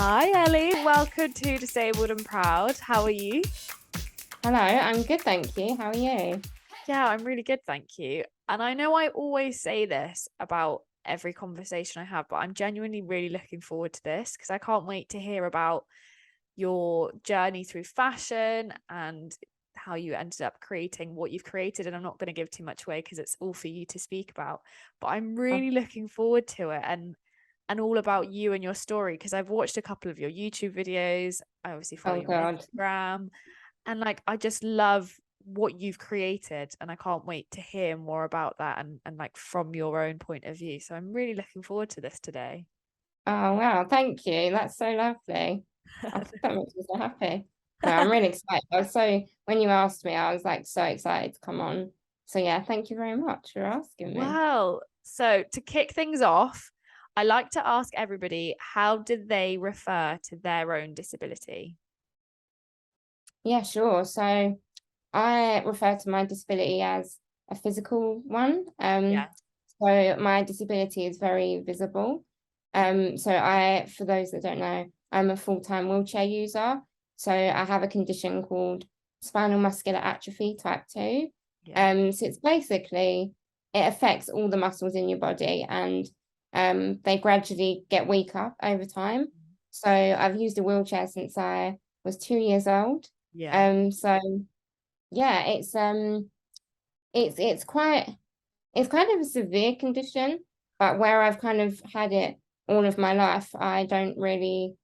Hi, Ellie. Welcome to Disabled and Proud. How are you? Hello, I'm good, thank you. How are you? Yeah, I'm really good, thank you. And I know I always say this about every conversation I have, but I'm genuinely really looking forward to this because I can't wait to hear about your journey through fashion and how you ended up creating what you've created. And I'm not going to give too much away because it's all for you to speak about, but I'm Oh, really looking forward to it and all about you and your story because I've watched a couple of your YouTube videos. I obviously follow oh you on God. Instagram, and like I just love what you've created, and I can't wait to hear more about that and like from your own point of view. So I'm really looking forward to this today. Oh wow, thank you. That's so lovely. Oh, that makes me so happy. No, I'm really excited. When you asked me, I was like so excited to come on. So yeah, thank you very much for asking me. Well, so to kick things off, I like to ask everybody, how did they refer to their own disability? Yeah, sure. So I refer to my disability as a physical one. Yeah. So my disability is very visible. For those that don't know, I'm a full-time wheelchair user. So I have a condition called spinal muscular atrophy type 2. Yeah. So it's basically it affects all the muscles in your body and they gradually get weaker over time. So I've used a wheelchair since I was 2 years old. Yeah. So yeah, it's quite it's kind of a severe condition, but where I've kind of had it all of my life, I don't really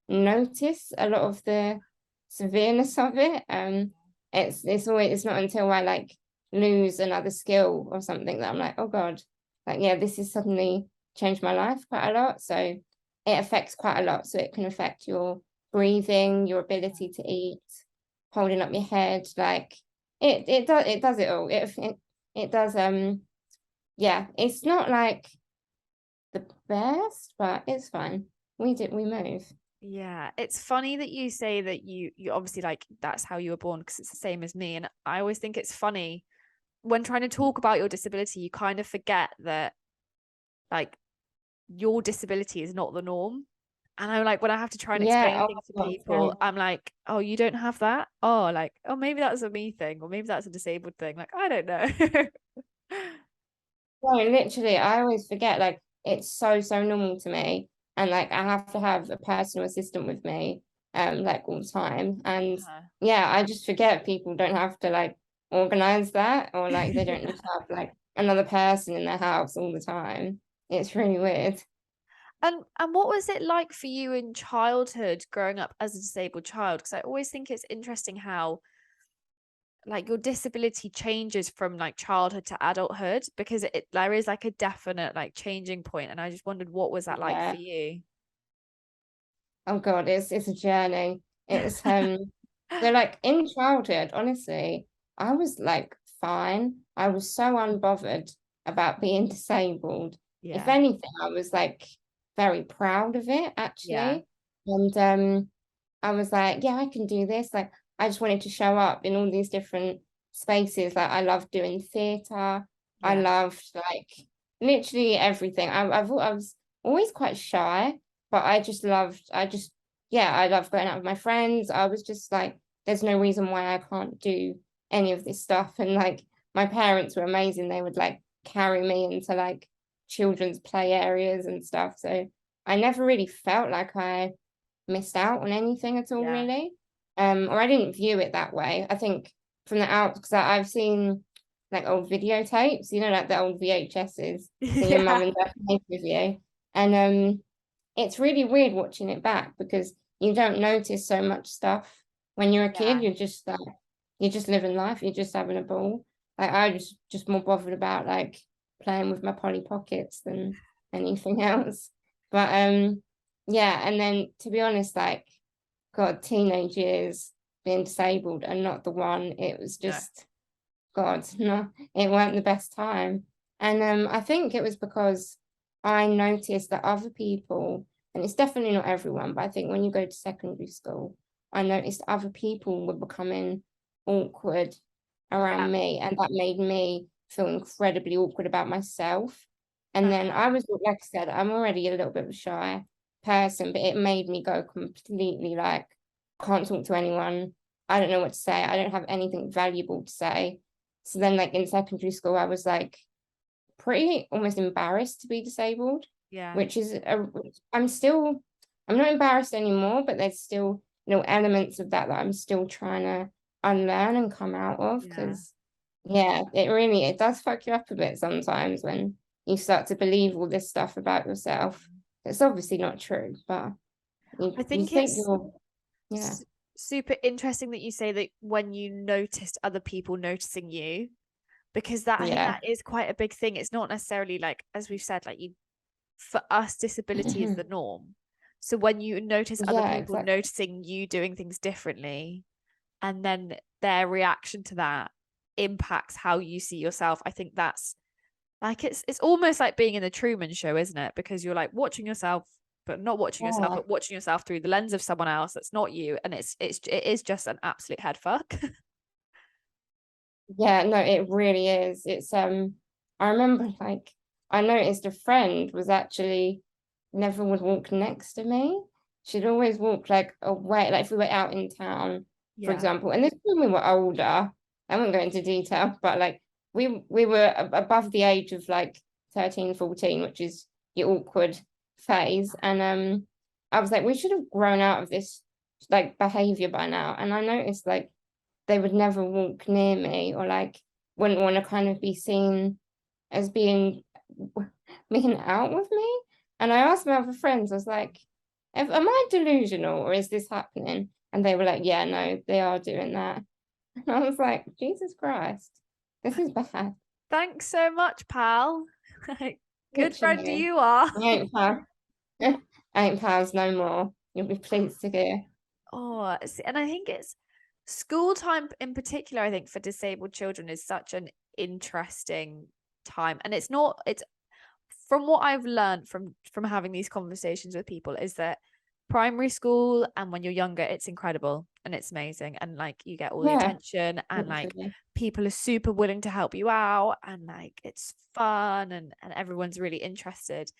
notice a lot of the severeness of it. It's not until I like lose another skill or something that I'm like, oh God, like yeah, this has suddenly changed my life quite a lot. So it affects quite a lot. So it can affect your breathing, your ability to eat, holding up your head, like it does it all. It does yeah, it's not like the best, but it's fine. We move. Yeah, it's funny that you say that you obviously like that's how you were born because it's the same as me. And I always think it's funny when trying to talk about your disability, you kind of forget that like your disability is not the norm. And I'm like, when I have to try and Yeah, explain oh things to my God, same. people, I'm like, oh, you don't have that? Oh, like, oh, maybe that's a me thing, or maybe that's a disabled thing. Like, I don't know. No, literally, I always forget like it's so normal to me. And like I have to have a personal assistant with me like all the time. And Uh-huh. yeah, I just forget people don't have to like organize that or like they don't need to have like another person in their house all the time. It's really weird. And what was it like for you in childhood growing up as a disabled child? Because I always think it's interesting how like your disability changes from like childhood to adulthood because there is like a definite like changing point, and I just wondered what was that like for Yeah. you? Oh God, it's a journey. It's so like in childhood, honestly, I was like fine. I was so unbothered about being disabled. If Yeah. anything, I was like very proud of it Yeah. actually. And I was like, yeah, I can do this. Like I just wanted to show up in all these different spaces. Like I loved doing theater. I Yeah. loved like literally everything. I was always quite shy, but yeah, I love going out with my friends. I was just like, there's no reason why I can't do any of this stuff. And like my parents were amazing. They would like carry me into like children's play areas and stuff. So I never really felt like I missed out on anything at all, Yeah. really. Or I didn't view it that way. I think from the out because I've seen like old videotapes, you know, like the old VHSs that your mum Yeah. and dad made with you. And it's really weird watching it back because you don't notice so much stuff when you're a kid. Yeah. You're just living life, you're just having a ball. Like I just more bothered about like playing with my Polly Pockets than anything else. But yeah, and then to be honest, like God, teenage years being disabled and not the one, it was No. just God, no, it weren't the best time. And I think it was because I noticed that other people, and it's definitely not everyone, but I think when you go to secondary school, I noticed other people were becoming awkward Yeah. around me, and that made me feel incredibly awkward about myself. And then Uh-huh. I was, like I said, I'm already a little bit shy. person, but it made me go completely like, can't talk to anyone. I don't know what to say. I don't have anything valuable to say. So then like in secondary school, I was like pretty almost embarrassed to be disabled, Yeah. which is I'm not embarrassed anymore, but there's still, elements of that I'm still trying to unlearn and come out of, because it does fuck you up a bit sometimes when you start to believe all this stuff about yourself. It's obviously not true, but I you think think it's super interesting that you say that when you noticed other people noticing you, because I think that is quite a big thing. It's not necessarily like, as we've said, like for us, disability is the norm. So when you notice other people noticing you doing things differently, and then their reaction to that impacts how you see yourself, I think that's like, it's almost like being in the Truman Show, isn't it? Because you're like watching yourself, but not watching yourself, but watching yourself through the lens of someone else that's not you, and it is just an absolute head fuck. Yeah, no, it really is. It's I remember like I noticed a friend was actually never would walk next to me. She'd always walk like away, like if we were out in town, for example. And this when we were older. I won't go into detail, but like we were above the age of like 13, 14, which is the awkward phase. And I was like, we should have grown out of this like behavior by now. And I noticed like they would never walk near me, or like wouldn't want to kind of be seen as being out with me. And I asked my other friends, I was like, am I delusional or is this happening? And they were like, yeah, no, they are doing that. And I was like, Jesus Christ, this is bad. Thanks so much, pal. Good friend Literally. you are. I ain't pals no more. You'll be pleased to hear. Oh, and I think it's school time in particular, I think for disabled children is such an interesting time. And it's from what I've learned from having these conversations with people, is that primary school and when you're younger, it's incredible and it's amazing, and like you get all the attention, and like people are super willing to help you out, and like it's fun, and everyone's really interested.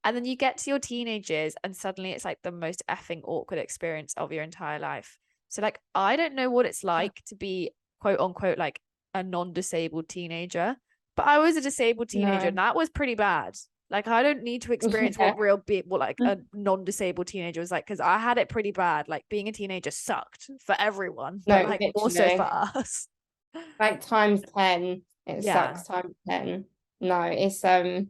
And then you get to your teenagers and suddenly it's like the most effing awkward experience of your entire life. So like I don't know what it's like to be quote unquote like a non-disabled teenager, but I was a disabled teenager and that was pretty bad. Like I don't need to experience what like a non-disabled teenager was like, because I had it pretty bad. Like being a teenager sucked for everyone, but like also for us. Like times 10, it sucks times 10. No, it's a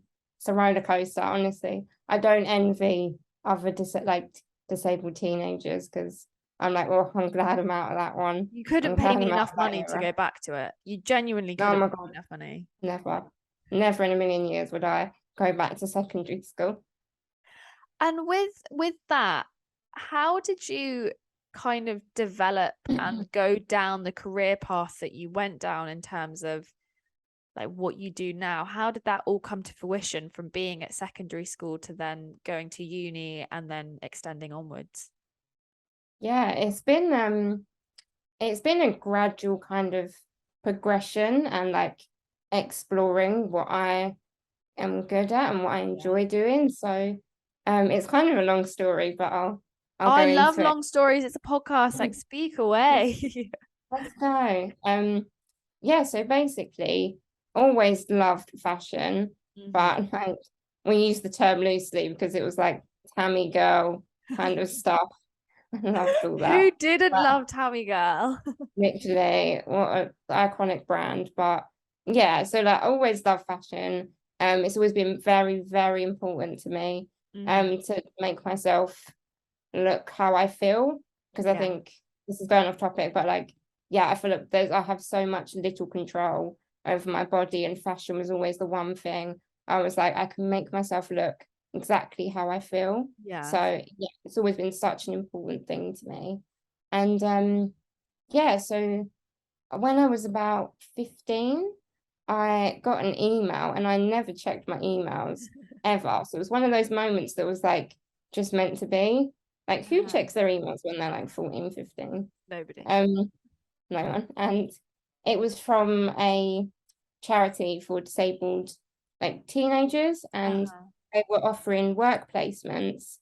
roller coaster, honestly. I don't envy other disabled teenagers, because I'm like, well, I'm glad I'm out of that one. You couldn't pay me enough money to go back to it. You genuinely couldn't pay me enough money. Never in a million years would I go back to secondary school. And with that, how did you kind of develop and go down the career path that you went down in terms of like what you do now? How did that all come to fruition from being at secondary school to then going to uni and then extending onwards? Yeah, it's been a gradual kind of progression, and like exploring what I am good at and what I enjoy doing. So it's kind of a long story, but I love long stories. It's a podcast, like speak away. Let's go. Yeah, so basically always loved fashion, but like we use the term loosely because it was like Tammy girl kind of stuff. I loved all that. Who didn't love Tammy girl? Literally, what an iconic brand. But yeah, so like always loved fashion. It's always been very, very important to me to make myself look how I feel, because I think this is going off topic, but like I feel like I have so much little control over my body, and fashion was always the one thing I was like, I can make myself look exactly how I feel. So yeah, it's always been such an important thing to me. And so when I was about 15, I got an email, and I never checked my emails ever. So it was one of those moments that was like just meant to be. Like who checks their emails when they're like 14, 15? Nobody. No one. And it was from a charity for disabled like teenagers, and they were offering work placements.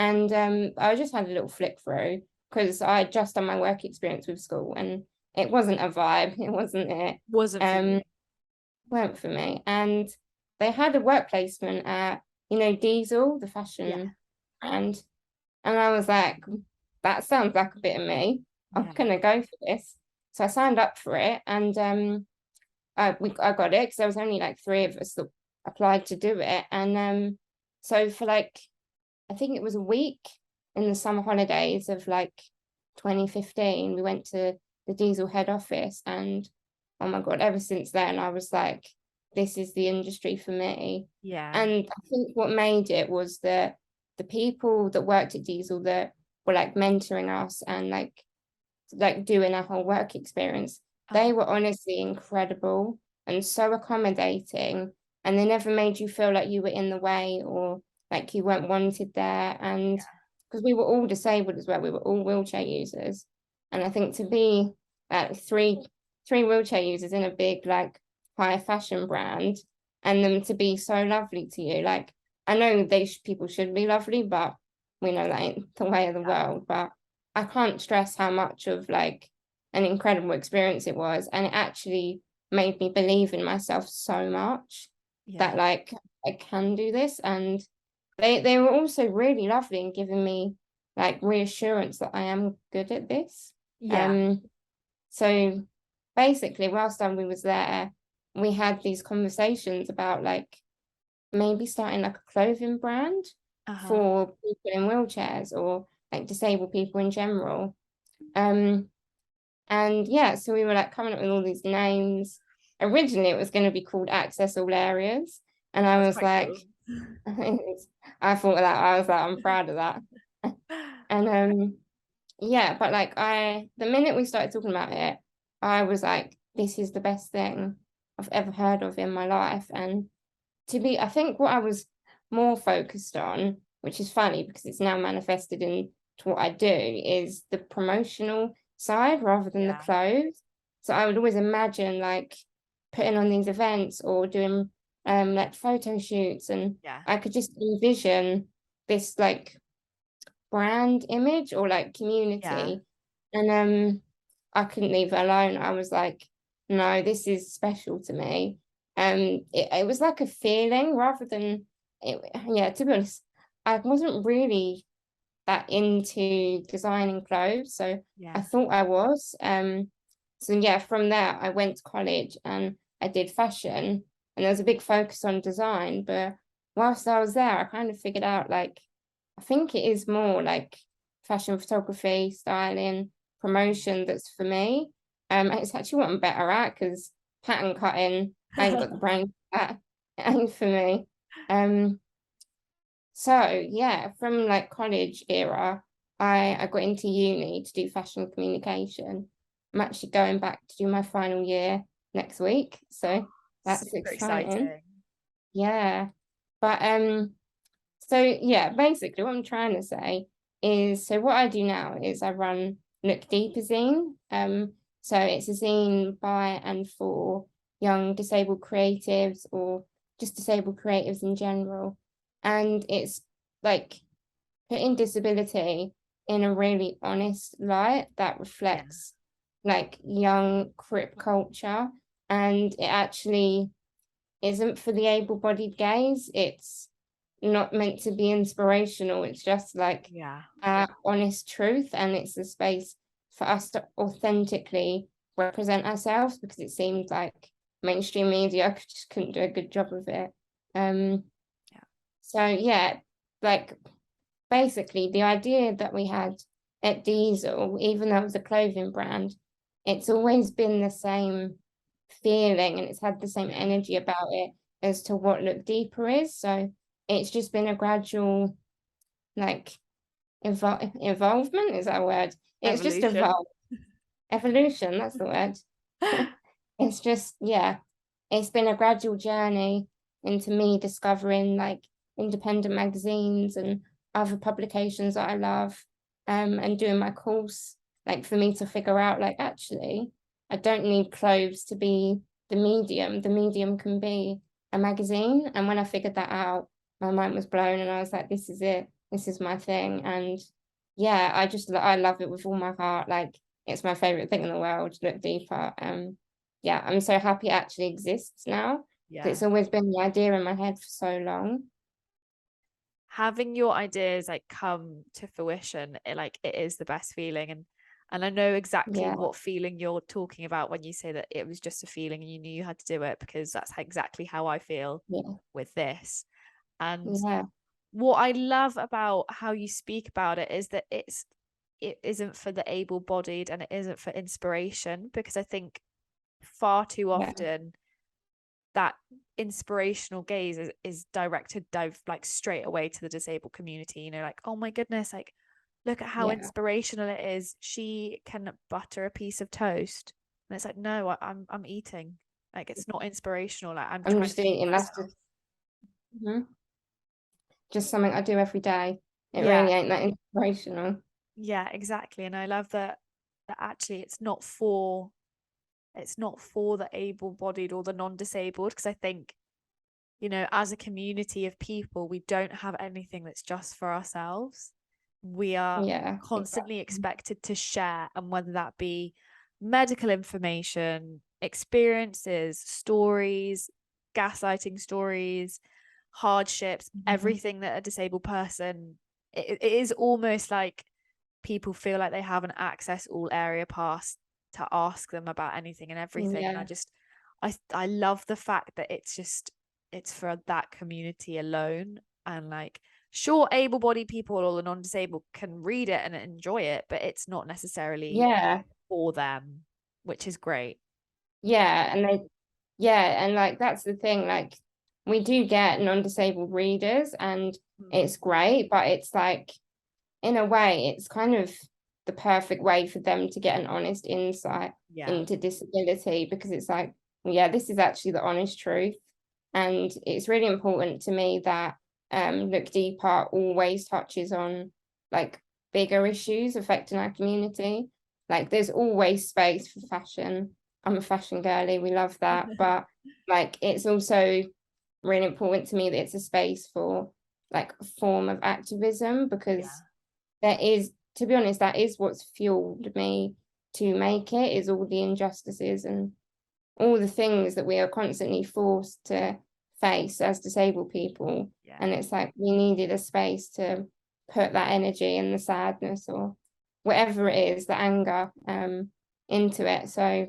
And I just had a little flick through because I had just done my work experience with school, and it wasn't a vibe. It wasn't it. Wasn't for you. Weren't for me. And they had a work placement at, Diesel, the fashion brand. And I was like, that sounds like a bit of me. I'm gonna go for this. So I signed up for it, and I got it because there was only like 3 of us that applied to do it. And so for like, I think it was a week in the summer holidays of like 2015, we went to the Diesel head office, and oh my God, ever since then I was like, this is the industry for me. Yeah. And I think what made it was that the people that worked at Diesel that were like mentoring us and like doing our whole work experience, they were honestly incredible and so accommodating, and they never made you feel like you were in the way or like you weren't wanted there. And because we were all disabled as well, we were all wheelchair users, and I think to be three wheelchair users in a big like high fashion brand, and them to be so lovely to you, like I know people should be lovely, but we know that ain't the way of the world. But I can't stress how much of like an incredible experience it was, and it actually made me believe in myself so much that like I can do this. And they were also really lovely in giving me like reassurance that I am good at this. So basically, whilst we was there, we had these conversations about like maybe starting like a clothing brand for people in wheelchairs or like disabled people in general. And yeah, so we were like coming up with all these names. Originally it was going to be called Access All Areas, and I was like, cool. I thought of that, I was like, I'm proud of that. And yeah, but like the minute we started talking about it, I was like, this is the best thing I've ever heard of in my life. And I think what I was more focused on, which is funny because it's now manifested into what I do, is the promotional side rather than the clothes. So I would always imagine like putting on these events or doing like photo shoots, and I could just envision this like brand image or like community. And I couldn't leave it alone. I was like, no, this is special to me. It was like a feeling rather than it. To be honest, I wasn't really that into designing clothes, so I thought I was. So yeah, from there I went to college and I did fashion, and there was a big focus on design. But whilst I was there, I kind of figured out like I think it is more like fashion photography, styling, promotion that's for me. It's actually what I'm better at, because pattern cutting, I ain't got the brain for that. It ain't for me. So yeah, from like college era, I got into uni to do fashion communication. I'm actually going back to do my final year next week, so that's super exciting. Yeah, but so yeah, basically what I'm trying to say is, so what I do now is I run Look Deeper Zine. So it's a zine by and for young disabled creatives or just disabled creatives in general. And it's like putting disability in a really honest light that reflects like young crip culture. And it actually isn't for the able-bodied gaze. It's not meant to be inspirational. It's just like honest truth, and it's a space for us to authentically represent ourselves, because it seemed like mainstream media just couldn't do a good job of it. So yeah, like basically the idea that we had at Diesel, even though it was a clothing brand, it's always been the same feeling and it's had the same energy about it as to what Look Deeper is. So it's just been a gradual like involvement, is that a word? It's Evolution. just evolved. Evolution, that's the word. It's just, it's been a gradual journey into me discovering like independent magazines and other publications that I love, and doing my course, like for me to figure out like actually I don't need clothes to be the medium can be a magazine. And when I figured that out, my mind was blown and I was like, this is it, this is my thing. And yeah, I love it with all my heart. Like, it's my favorite thing in the world, Look Deeper. Yeah, I'm so happy it actually exists now. Yeah. It's always been the idea in my head for so long. Having your ideas like come to fruition, it is the best feeling. And I know exactly Yeah, what feeling you're talking about when you say that it was just a feeling and you knew you had to do it, because that's exactly how I feel yeah, with this. And yeah, what I love about how you speak about it is that it isn't for the able-bodied and it isn't for inspiration, because I think far too yeah, often that inspirational gaze is directed like straight away to the disabled community, you know, like, oh my goodness, like look at how yeah. inspirational it is, she can butter a piece of toast. And it's like, no, I'm eating. Like, it's not inspirational. Like, I'm I'm trying to just feed eating. That's myself. Mhm. Just something I do every day. It Yeah, really ain't that inspirational. yeah, exactly. And I love that actually it's not for the able-bodied or the non-disabled, because I think, you know, as a community of people, we don't have anything that's just for ourselves. We are Yeah, constantly exactly. expected to share, and whether that be medical information, experiences, stories, gaslighting stories, hardships, Mhm. everything that a disabled person, it is almost like people feel like they have an access all area pass to ask them about anything and everything. And Yeah, I love the fact that it's for that community alone. And like, sure, able-bodied people or the non-disabled can read it and enjoy it, but it's not necessarily yeah, for them, which is great. yeah, and like that's the thing. Like, we do get non-disabled readers, and Mm. it's great, but it's like, in a way, it's kind of the perfect way for them to get an honest insight Yeah, into disability, because it's like, well, yeah, this is actually the honest truth. And it's really important to me that Look Deeper always touches on like bigger issues affecting our community. Like, there's always space for fashion. I'm a fashion girly, we love that. But like, it's also really important to me that it's a space for like a form of activism, because yeah, there is, to be honest, that is what's fueled me to make it, is all the injustices and all the things that we are constantly forced to face as disabled people. yeah, And it's like, we needed a space to put that energy and the sadness or whatever it is, the anger, into it. So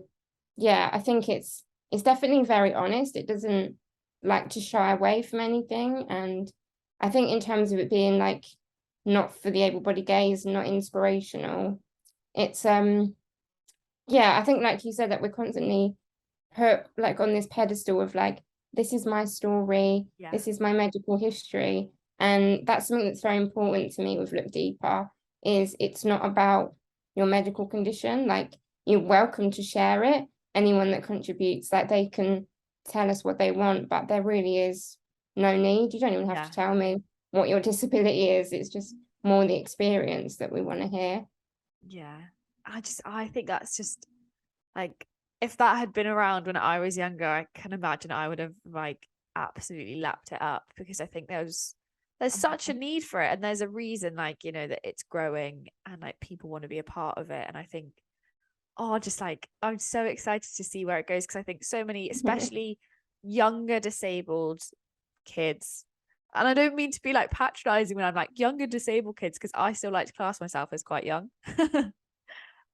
yeah, I think it's definitely very honest. It doesn't like to shy away from anything. And I think in terms of it being like not for the able-bodied gaze, not inspirational, it's yeah, I think like you said, that we're constantly put like on this pedestal of like, this is my story, yeah, this is my medical history. And that's something that's very important to me with Look Deeper, is it's not about your medical condition. Like, you're welcome to share it. Anyone that contributes, like, they can tell us what they want, but there really is no need. You don't even have yeah, to tell me what your disability is. It's just more the experience that we want to hear. yeah. I think that's just like, if that had been around when I was younger, I can imagine I would have like absolutely lapped it up, because I think there's such a need for it, and there's a reason, like, you know, that it's growing and like people want to be a part of it. And I think, oh, just like, I'm so excited to see where it goes, because I think so many, especially younger disabled kids, and I don't mean to be like patronizing when I'm like younger disabled kids, because I still like to class myself as quite young.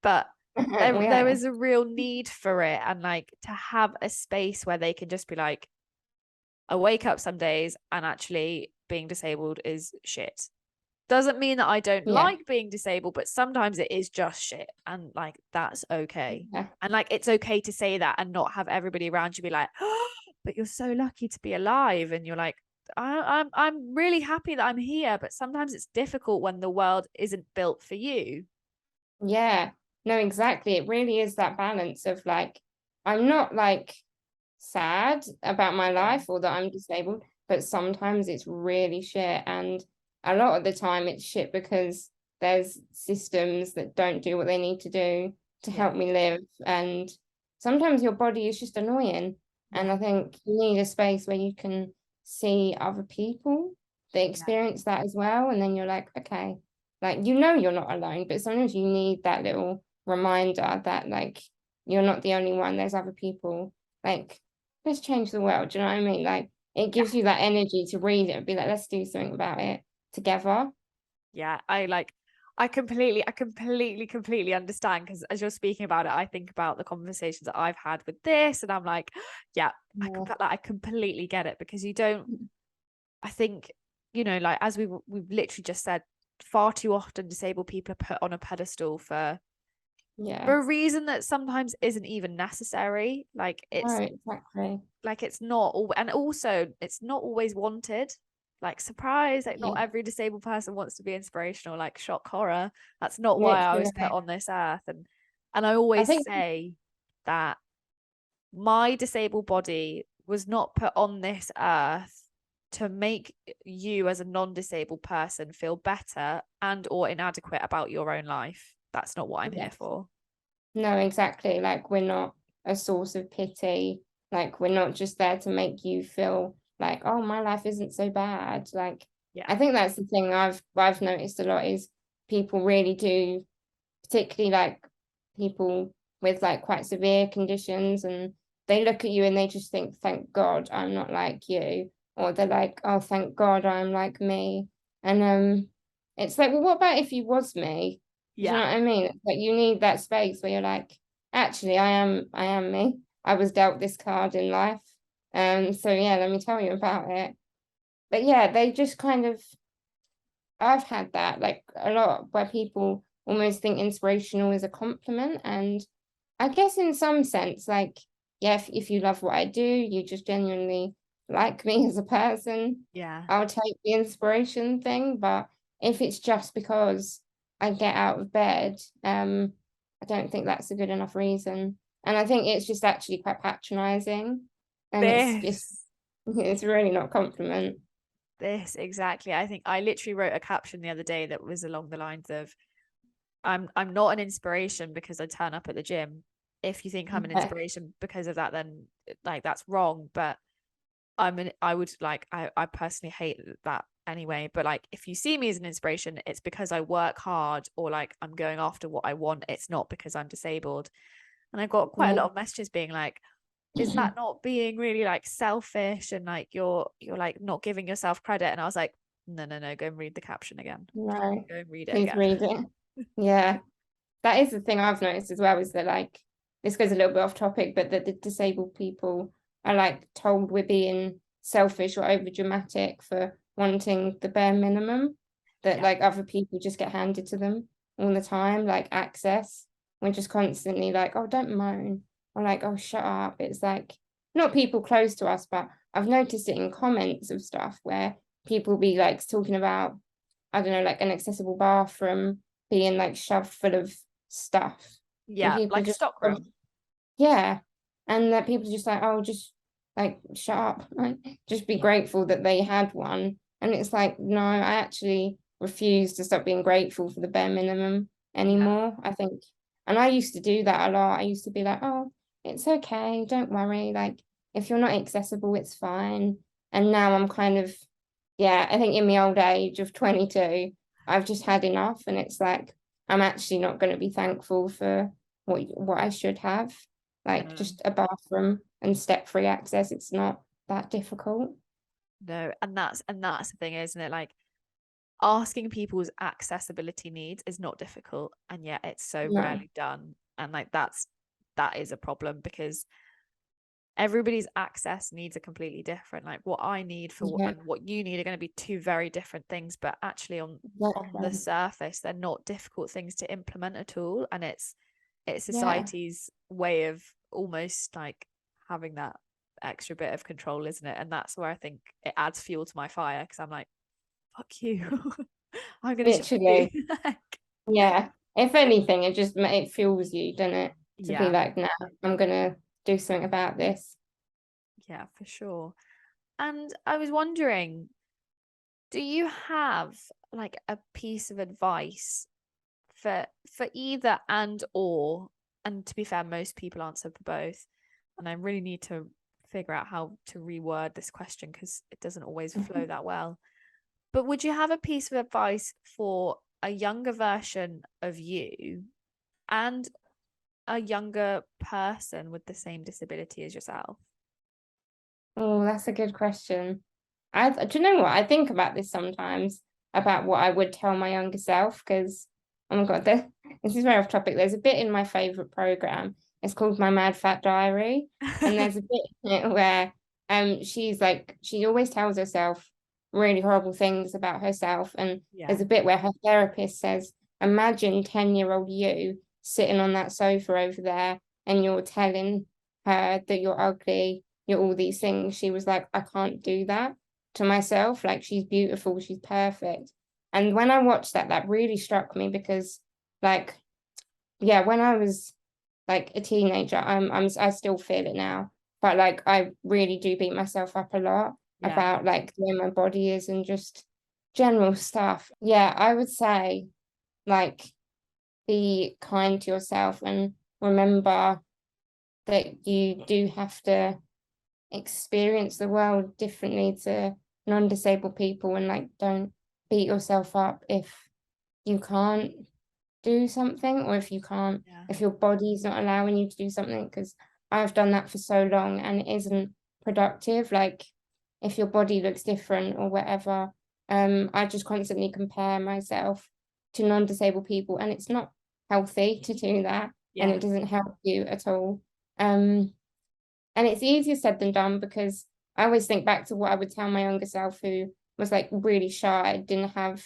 But there Yeah, is a real need for it, and like to have a space where they can just be like, I wake up some days and actually being disabled is shit. Doesn't mean that I don't yeah, like being disabled, but sometimes it is just shit, and like that's okay. yeah. And like, it's okay to say that and not have everybody around you be like, oh, but you're so lucky to be alive. And you're like, I'm really happy that I'm here, but sometimes it's difficult when the world isn't built for you. Yeah, no, exactly. It really is that balance of like, I'm not like sad about my Yeah, life or that I'm disabled, but sometimes it's really shit. And a lot of the time it's shit because there's systems that don't do what they need to do to yeah, help me live. And sometimes your body is just annoying. And yeah, I think you need a space where you can see other people. they experience that as well, and then you're like, okay, like, you know, you're not alone, but sometimes you need that little reminder that, like, you're not the only one, there's other people, like, let's change the world, do you know what I mean? Like, it gives you that energy to read it and be like, let's do something about it together. Yeah, I completely understand, because as you're speaking about it, I think about the conversations that I've had with this, and I'm like, yeah, I completely get it, because you don't, I think, you know, like, as we've literally just said, far too often disabled people are put on a pedestal for a reason that sometimes isn't even necessary. Like, it's exactly. like, it's not all, and also it's not always wanted. Like, surprise, like, not every disabled person wants to be inspirational. Like, shock horror, that's not why I was put on this earth. And I always say that my disabled body was not put on this earth to make you as a non-disabled person feel better and or inadequate about your own life. That's not what I'm here for. No, exactly. Like, we're not a source of pity. Like, we're not just there to make you feel like, oh, my life isn't so bad. Like, I think that's the thing I've noticed a lot is people really do, particularly like people with like quite severe conditions, and they look at you and they just think, thank God I'm not like you. Or they're like, oh, thank God I'm like me. And it's like, well, what about if you was me? Do you know what I mean? It's like, you need that space where you're like, actually, I am me. I was dealt this card in life. So yeah, let me tell you about it. But yeah, they just kind of, I've had that like a lot, where people almost think inspirational is a compliment. And I guess in some sense, like, yeah, if you love what I do, you just genuinely like me as a person, I'll take the inspiration thing. But if it's just because I get out of bed, I don't think that's a good enough reason. And I think it's just actually quite patronizing, and it's really not a compliment. This exactly. I think I literally wrote a caption the other day that was along the lines of, I'm not an inspiration because I turn up at the gym. If you think I'm an inspiration because of that, then like, that's wrong. But I personally hate that anyway. But like, if you see me as an inspiration, it's because I work hard, or like, I'm going after what I want. It's not because I'm disabled. And I got quite a lot of messages being like, is that not being really like selfish, and like, you're like not giving yourself credit? And I was like, no, go and read the caption again. No, Go and read it please again. read it. Yeah, that is the thing I've noticed as well, is that like, this goes a little bit off topic, but that the disabled people are like told we're being selfish or over dramatic for wanting the bare minimum that like other people just get handed to them all the time, like access. We're just constantly like, oh, don't moan, or like, oh, shut up. It's like, not people close to us, but I've noticed it in comments of stuff where people be like talking about, I don't know, like an accessible bathroom being like shoved full of stuff. And people like a just, stockroom. yeah. And that people just like, oh, just like shut up. Like, just be grateful that they had one. And it's like, no, I actually refuse to stop being grateful for the bare minimum anymore. I think, and I used to do that a lot. I used to be like, oh, it's okay, don't worry. Like, if you're not accessible, it's fine. And now I'm kind of, yeah, I think in my old age of 22, I've just had enough. And it's like, I'm actually not going to be thankful for what I should have, like just a bathroom and step-free access. It's not that difficult. No, and that's the thing, isn't it? Like, asking people's accessibility needs is not difficult, and yet it's so rarely done. And like, that is a problem, because everybody's access needs are completely different. Like, what I need for and what you need are going to be two very different things, but actually on the surface, they're not difficult things to implement at all. And it's society's way of almost like having that extra bit of control, isn't it? And that's where I think it adds fuel to my fire, because I'm like, fuck you. I'm gonna Literally. Yeah, if anything, it fuels you, doesn't it, to be like, no, I'm gonna do something about this. Yeah, for sure. And I was wondering, do you have like a piece of advice for either and or, and to be fair, most people answer for both, and I really need to figure out how to reword this question, because it doesn't always flow that well. But would you have a piece of advice for a younger version of you and a younger person with the same disability as yourself? Oh, that's a good question. Do you know what? I think about this sometimes about what I would tell my younger self because, oh my God, this is very off topic. There's a bit in my favorite program. It's called My Mad Fat Diary, and there's a bit in it where she's like she always tells herself really horrible things about herself, and Yeah. there's a bit where her therapist says, "Imagine 10-year-old you sitting on that sofa over there, and you're telling her that you're ugly." You're all these things. She was like, I can't do that to myself. Like, she's beautiful, she's perfect. And when I watched that, that really struck me because, like, yeah, when I was like a teenager, I still feel it now. But like, I really do beat myself up a lot Yeah. about like where my body is and just general stuff. Yeah, I would say like be kind to yourself and remember that you do have to experience the world differently to non-disabled people, and like don't beat yourself up if you can't do something, or Yeah. if your body's not allowing you to do something, because I've done that for so long and it isn't productive. Like if your body looks different or whatever, I just constantly compare myself to non-disabled people, and it's not healthy to do that, and Yeah. it doesn't help you at all. And it's easier said than done because I always think back to what I would tell my younger self who was like really shy, didn't have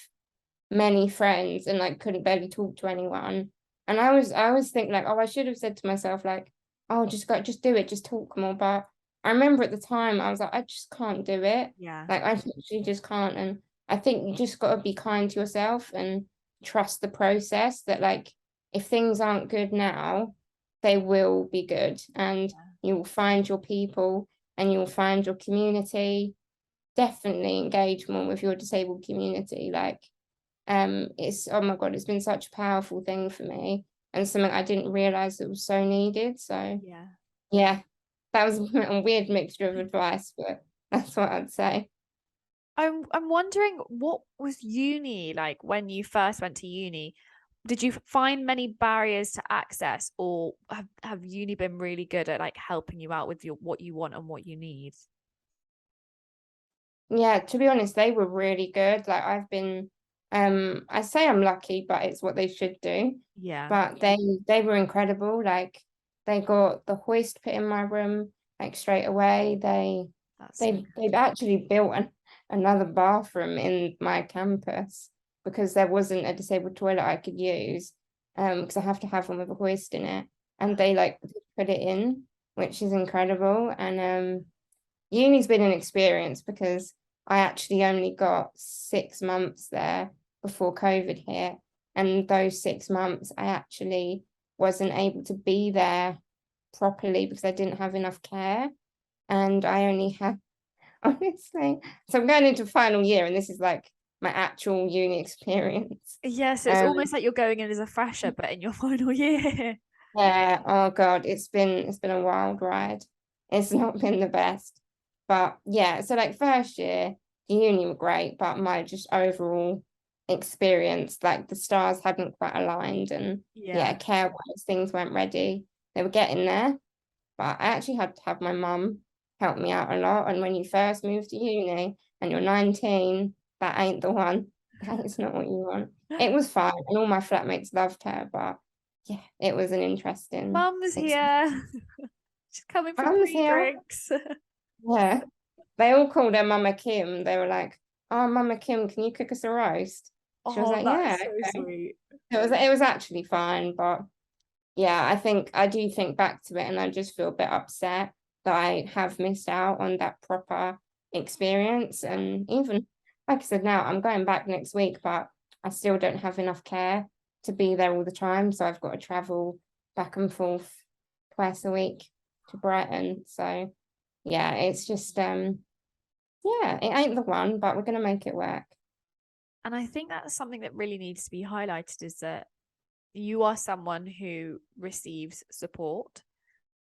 many friends and like couldn't barely talk to anyone. And I always think like, oh, I should have said to myself, like, oh, just do it, just talk more. But I remember at the time I was like, I just can't do it. Yeah. Like I actually just can't. And I think you just gotta be kind to yourself and trust the process that like if things aren't good now, they will be good. And you will find your people and you'll find your community. Definitely engage more with your disabled community. Like, it's oh my God, it's been such a powerful thing for me and something I didn't realize that was so needed. So Yeah. yeah, that was a weird mixture of advice, but that's what I'd say. I'm wondering, what was uni like when you first went to uni? Did you find many barriers to access, or have uni been really good at like helping you out with your what you want and what you need? Yeah, to be honest, they were really good. Like I've been I say I'm lucky, but it's what they should do. Yeah. But they were incredible. Like they got the hoist put in my room like straight away. That's so They've actually built another bathroom in my campus because there wasn't a disabled toilet I could use. Because I have to have one with a hoist in it. And good. they like put it in, which is incredible. And uni's been an experience because I actually only got 6 months there before COVID hit. And those 6 months, I actually wasn't able to be there properly because I didn't have enough care. And I only had, honestly, so I'm going into final year, and this is like my actual uni experience. Yeah, so it's Um, almost like you're going in as a fresher, but in your final year. yeah, oh God, it's been a wild ride. It's not been the best. But yeah, so like first year, the uni were great, but my just overall experience, like the stars hadn't quite aligned, and yeah, Yeah. care-wise, things weren't ready. They were getting there, but I actually had to have my mum help me out a lot. And when you first move to uni and you're 19, that ain't the one. That is not what you want. It was fine, and all my flatmates loved her, but yeah, it was an interesting Mum's experience. here. She's coming for Mum's here. pre-drinks. Yeah. They all called her Mama Kim. They were like, "Oh, Mama Kim, can you cook us a roast?" She was Oh, like, "Yeah, that's so okay." sweet. It was actually fine, but yeah, I do think back to it and I just feel a bit upset that I have missed out on that proper experience. Yeah. And even like I said, now I'm going back next week, but I still don't have enough care to be there all the time. So I've got to travel back and forth twice a week to Brighton. So yeah, it's just yeah, it ain't the one, but we're gonna make it work. And I think that's something that really needs to be highlighted, is that you are someone who receives support.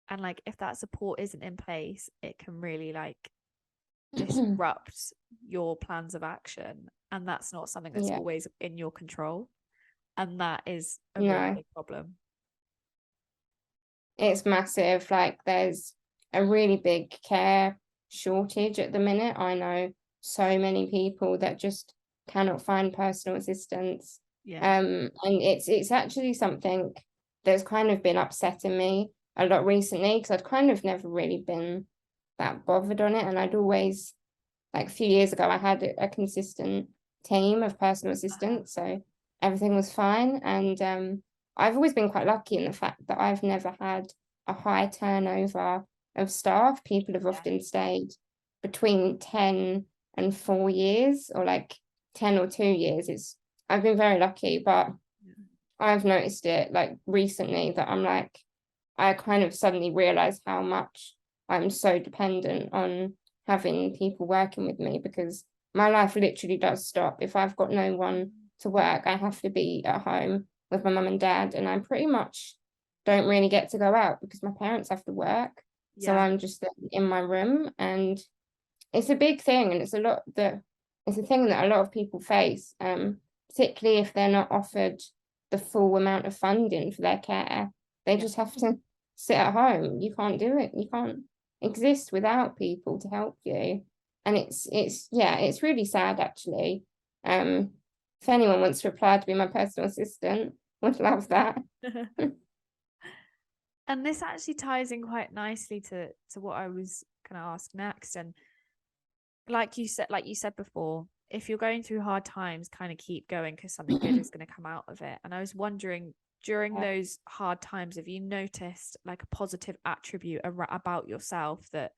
And like if that support isn't in place, it can really like disrupt your plans of action, and that's not something that's Yeah. always in your control, and that is a really No, big problem. it's massive. Like there's a really big care shortage at the minute. I know so many people that just cannot find personal assistance. Yeah. And it's actually something that's kind of been upsetting me a lot recently, because I'd kind of never really been that bothered on it. And I'd always, like a few years ago, I had a consistent team of personal assistants, so everything was fine. And I've always been quite lucky in the fact that I've never had a high turnover of staff. People have Yeah. often stayed between 10 and 4 years, or like 10 or 2 years. I've been very lucky, but I've noticed it like recently that I'm like, I kind of suddenly realize how much I'm so dependent on having people working with me, because my life literally does stop. If I've got no one to work, I have to be at home with my mum and dad, and I pretty much don't really get to go out because my parents have to work. So Yeah. I'm just in my room, and it's a big thing, and it's a thing that a lot of people face, particularly if they're not offered the full amount of funding for their care. They just have to sit at home. You can't do it. You can't exist without people to help you. And it's really sad actually. If anyone wants to apply to be my personal assistant, would love that. And this actually ties in quite nicely to what I was going to ask next. And like you said before, if you're going through hard times, kind of keep going, because something good is going to come out of it. And I was wondering, during those hard times, have you noticed like a positive attribute about yourself that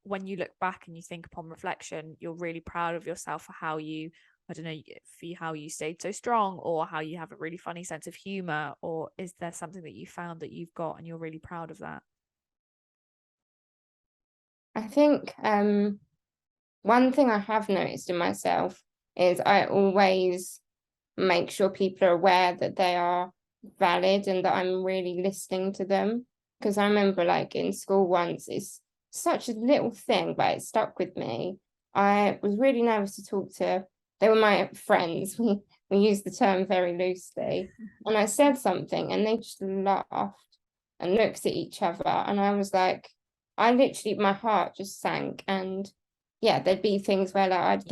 when you look back and you think upon reflection, you're really proud of yourself for how you, I don't know, for how you stayed so strong, or how you have a really funny sense of humor? Or is there something that you found that you've got and you're really proud of that? I think one thing I have noticed in myself is I always make sure people are aware that they are valid and that I'm really listening to them. Because I remember, like in school once, it's such a little thing, but it stuck with me. I was really nervous to talk to, they were my friends. We used the term very loosely. And I said something and they just laughed and looked at each other. And I was like, I literally, my heart just sank. And yeah, there'd be things where like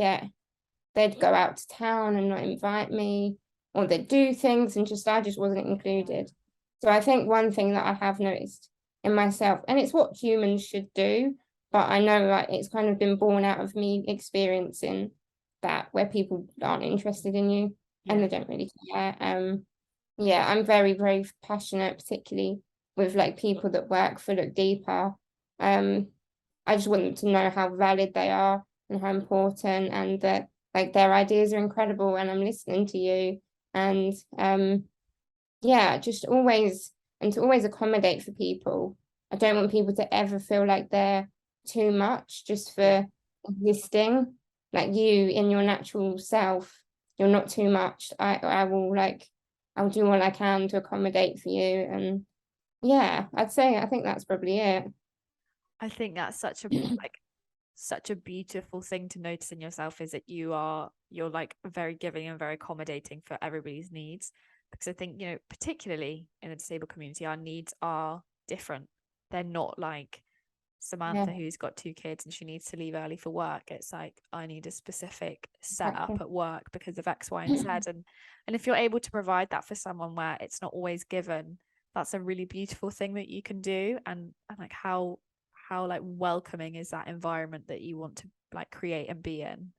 they'd go out to town and not invite me, or they'd do things and I just wasn't included. So I think one thing that I have noticed in myself, and it's what humans should do, but I know like it's kind of been born out of me experiencing that, where people aren't interested in you and they don't really care. Yeah, I'm very, very passionate, particularly with like people that work for Look Deeper. I just want them to know how valid they are and how important, and that like their ideas are incredible and I'm listening to you. And yeah, just always, and to always accommodate for people. I don't want people to ever feel like they're too much just for existing. Like you in your natural self, you're not too much. I'll do all I can to accommodate for you. And yeah, I think that's probably it. I think that's such a beautiful thing to notice in yourself, is that you're like very giving and very accommodating for everybody's needs. Because I think, you know, particularly in the disabled community, our needs are different. They're not like Samantha, who's got 2 kids and she needs to leave early for work. It's like, I need a specific setup at work because of X, Y, and Z. And if you're able to provide that for someone where it's not always given, that's a really beautiful thing that you can do. And like how like welcoming is that environment that you want to like create and be in?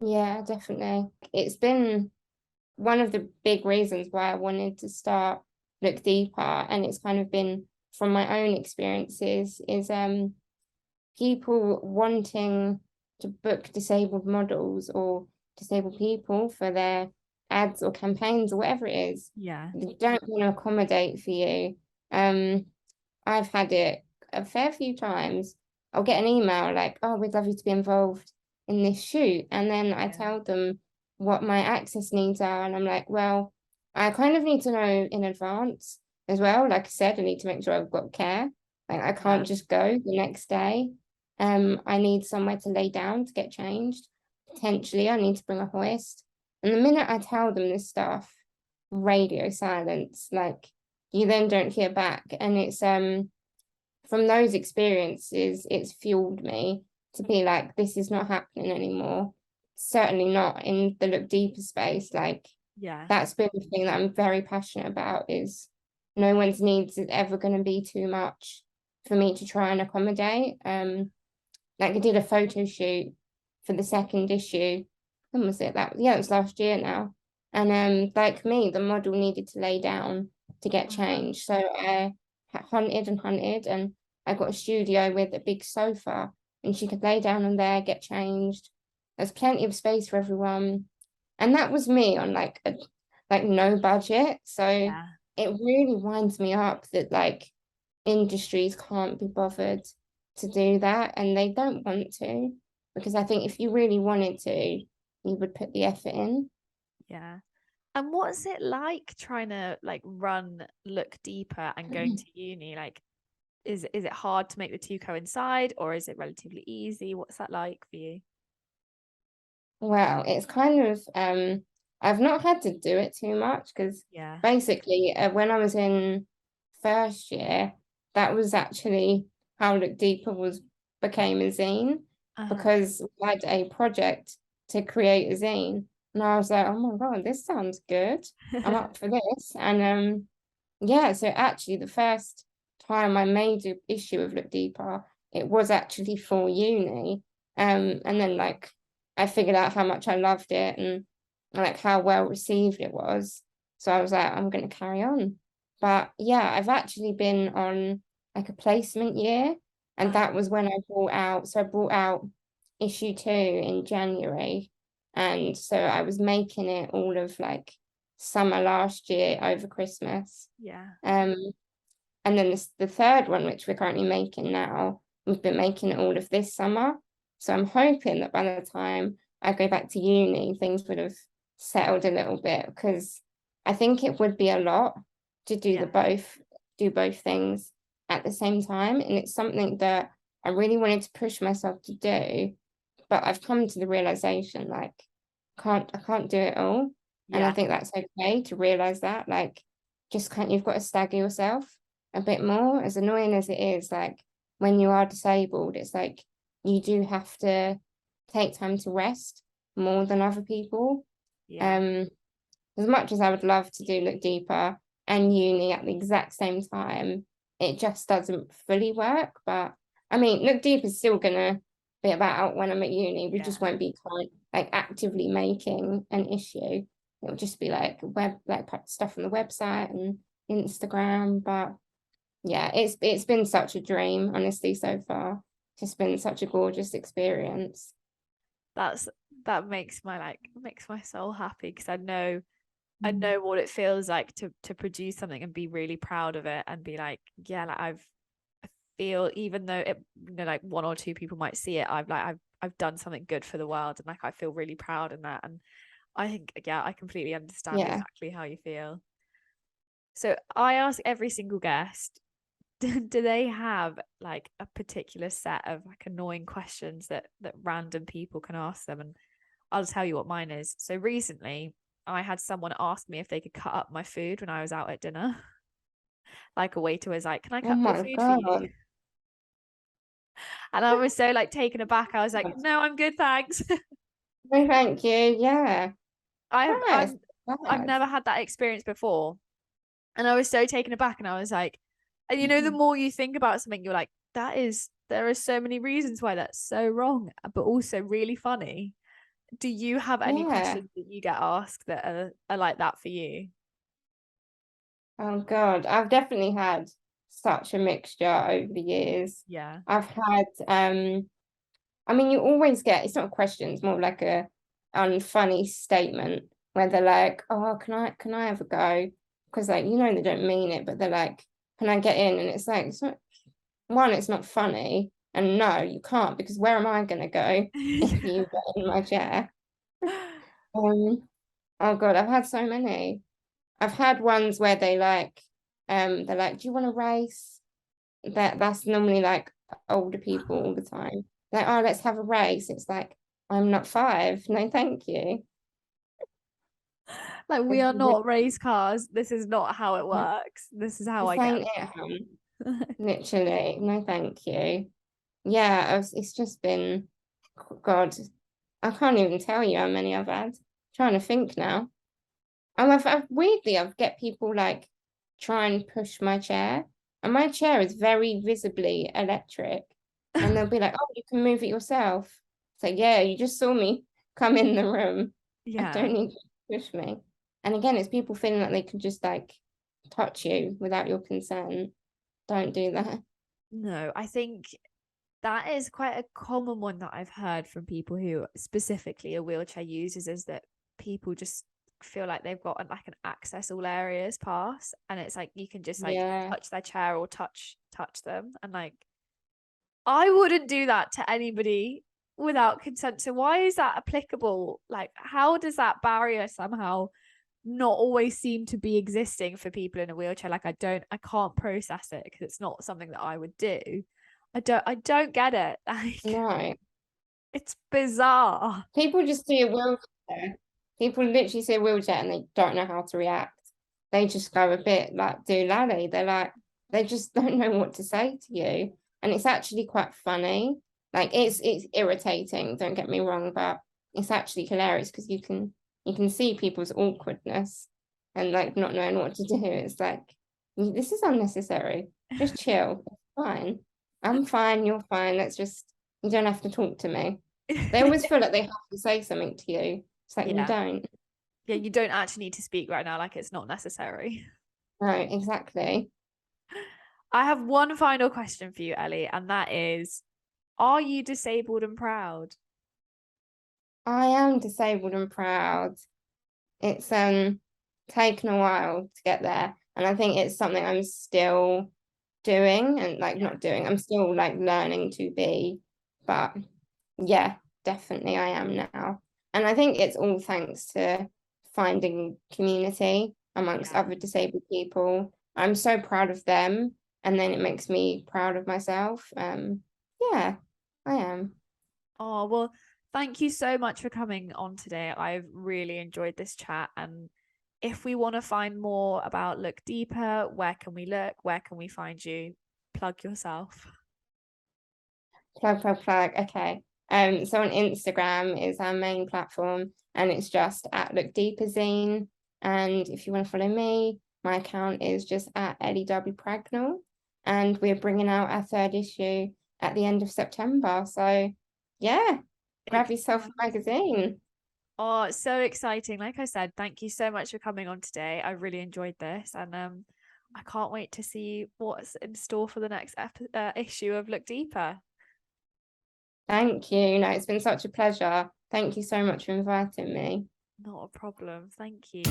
Yeah, definitely. It's been one of the big reasons why I wanted to start Look Deeper, and it's kind of been from my own experiences, is people wanting to book disabled models or disabled people for their ads or campaigns or whatever it is. They don't want to accommodate for you. I've had it a fair few times. I'll get an email like, oh, we'd love you to be involved in this shoot, and then I tell them what my access needs are, and I'm like, well, I kind of need to know in advance as well. Like I said, I need to make sure I've got care. Like I can't just go the next day. I need somewhere to lay down to get changed. Potentially, I need to bring a hoist. And the minute I tell them this stuff, radio silence, like you then don't hear back. And it's from those experiences, it's fueled me to be like, this is not happening anymore. Certainly not in the Look Deeper space. Like Yeah. that's been the thing that I'm very passionate about, is no one's needs is ever going to be too much for me to try and accommodate. Like I did a photo shoot for the second issue. When was it? It was last year now. And like me, the model needed to lay down to get changed. So I hunted and hunted, and I got a studio with a big sofa, and she could lay down on there, get changed. There's plenty of space for everyone. And that was me on like no budget. So Yeah. it really winds me up that like industries can't be bothered to do that, and they don't want to, because I think if you really wanted to, you would put the effort in. Yeah. And what's it like trying to like run Look Deeper and going to uni? Like, is it hard to make the two coincide, or is it relatively easy? What's that like for you? Well, it's kind of I've not had to do it too much, because Yeah. basically when I was in first year, that was actually how Look Deeper became a zine, because we had a project to create a zine, and I was like, oh my God, this sounds good. I'm up for this. And yeah, so actually the first time I made an issue of Look Deeper, it was actually for uni. And then like I figured out how much I loved it, and like how well received it was. So I was like, I'm gonna carry on. But yeah, I've actually been on like a placement year, and that was when I brought out. So I brought out issue 2 in January, and so I was making it all of like summer last year over Christmas. Yeah. And then the third one, which we're currently making now, we've been making it all of this summer. So I'm hoping that by the time I go back to uni, things would have settled a little bit, because I think it would be a lot to do both things at the same time. And it's something that I really wanted to push myself to do, but I've come to the realization like I can't do it all. And I Yeah. think that's okay to realize that, like, you've got to stagger yourself a bit more, as annoying as it is. Like when you are disabled, it's like you do have to take time to rest more than other people. Yeah. As much as I would love to do Look Deeper and uni at the exact same time, it just doesn't fully work. But I mean, Look Deep is still gonna be about when I'm at uni. We just won't be like actively making an issue. It'll just be like stuff on the website and Instagram. But yeah, it's been such a dream, honestly, so far. It's been such a gorgeous experience. That makes my soul happy, because I know what it feels like to produce something and be really proud of it, and be like, yeah, like I feel, even though it, like one or two people might see it, I've done something good for the world, and like I feel really proud in that. And I think, yeah, I completely understand exactly how you feel. So I ask every single guest, do they have like a particular set of like annoying questions that random people can ask them? And I'll tell you what mine is. So recently I had someone ask me if they could cut up my food when I was out at dinner. Like a waiter was like, can I Oh cut the my food for you? God. And I was so like taken aback. I was like, no, I'm good, thanks. No, thank you. Yeah. I've Yes. I've I've never had that experience before. And I was so taken aback, and I was like, and the more you think about something, you're like, there are so many reasons why that's so wrong, but also really funny. Do you have any Yeah. questions that you get asked that are like that for you? Oh God, I've definitely had such a mixture over the years. Yeah. I've had I mean, you always get, it's not a question, it's more like a unfunny statement where they're like, oh, can I have a go? Because like, they don't mean it, but they're like, can I get in? And it's like, it's not funny. And no, you can't, because where am I gonna go if you get in my chair? Um, oh God, I've had so many. I've had ones where they're like, do you want to race? That's normally like older people all the time. Like, oh, let's have a race. It's like, I'm not 5. No, thank you. Like, we are not race cars. This is not how it works. This is how I This get ain't it, literally. No, thank you. Yeah, it's just been, God, I can't even tell you how many I've had. I'm trying to think now. And weirdly, I've get people like try and push my chair, and my chair is very visibly electric, and they'll be like, "Oh, you can move it yourself." So yeah, you just saw me come in the room. I Yeah. don't need you to push me. And again, it's people feeling like they can just like touch you without your consent. Don't do that. No, I think that is quite a common one that I've heard from people who specifically are wheelchair users, is that people just feel like they've got like an access all areas pass, and it's like you can just like Yeah. touch their chair or touch them, and like I wouldn't do that to anybody without consent. So why is that applicable? Like, how does that barrier somehow not always seem to be existing for people in a wheelchair? Like, I can't process it because it's not something that I would do. I don't get it. Like, No. it's bizarre. People just see a wheelchair. People literally see a wheelchair and they don't know how to react. They just go a bit like doolally. They're like, they just don't know what to say to you. And it's actually quite funny. Like it's irritating, don't get me wrong, but it's actually hilarious because you can see people's awkwardness and like not knowing what to do. It's like, this is unnecessary. Just chill. It's fine. I'm fine, you're fine. You don't have to talk to me. They always feel like they have to say something to you. It's like, you don't. Yeah, you don't actually need to speak right now. Like, it's not necessary. No, exactly. I have one final question for you, Ellie, and that is, are you disabled and proud? I am disabled and proud. It's taken a while to get there. And I think it's something I'm still doing and like not doing. I'm still like learning to be. But yeah, definitely I am now. And I think it's all thanks to finding community amongst other disabled people. I'm so proud of them, and then it makes me proud of myself. Yeah, I am. Oh, well, thank you so much for coming on today. I've really enjoyed this chat. And if we want to find more about Look Deeper, where can we look? Where can we find you? Plug yourself. Plug. Okay. So on Instagram is our main platform, and it's just at Look Deeper Zine. And if you want to follow me, my account is just at Ellie Darby-Prangnell. And we're bringing out our 3rd issue at the end of September. So yeah, grab yourself a magazine. Oh, so exciting. Like I said, thank you so much for coming on today. I really enjoyed this, and I can't wait to see what's in store for the next issue of Look Deeper. Thank you. No, it's been such a pleasure. Thank you so much for inviting me. Not a problem. Thank you.